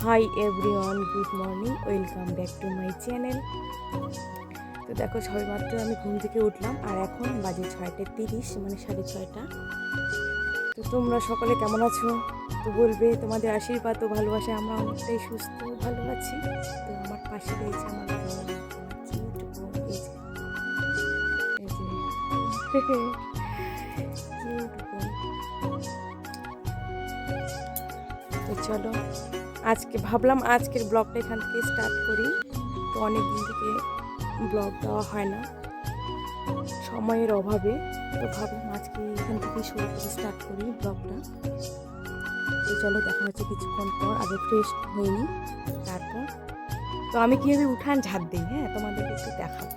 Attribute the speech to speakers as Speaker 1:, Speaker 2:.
Speaker 1: Hi everyone, good morning, welcome back to my channel. তো দেখো সবে মাত্র আমি ঘুম থেকে উঠলাম আর এখন বাজে 6:30, মানে 6:30। তো তোমরা সকলে কেমন আছো? তো বলবে তোমাদের আশীর্বাদ ও ভালোবাসায় আমরা অনেকটাই সুস্থ ভালো আছি। তো আমার পাশে রয়েছে আমার বোন, আমার কিউট বোন, এই যে কিউট বোন। তো চলো আজকে ভাবলাম আজকের ব্লগটা এখান থেকে স্টার্ট করি। তো অনেক দিন থেকে ব্লগ দেওয়া হয় না সময়ের অভাবে, তো ভাবলাম আজকে এখান থেকে শুরু করে স্টার্ট করি ব্লগটা। তো চলো দেখা হচ্ছে কিছুক্ষণ পর, আগে ফ্রেশ হয়নি তারপর। তো আমি কীভাবে উঠান ঝাড় দিই, হ্যাঁ তোমাদেরকে একটু দেখাবো।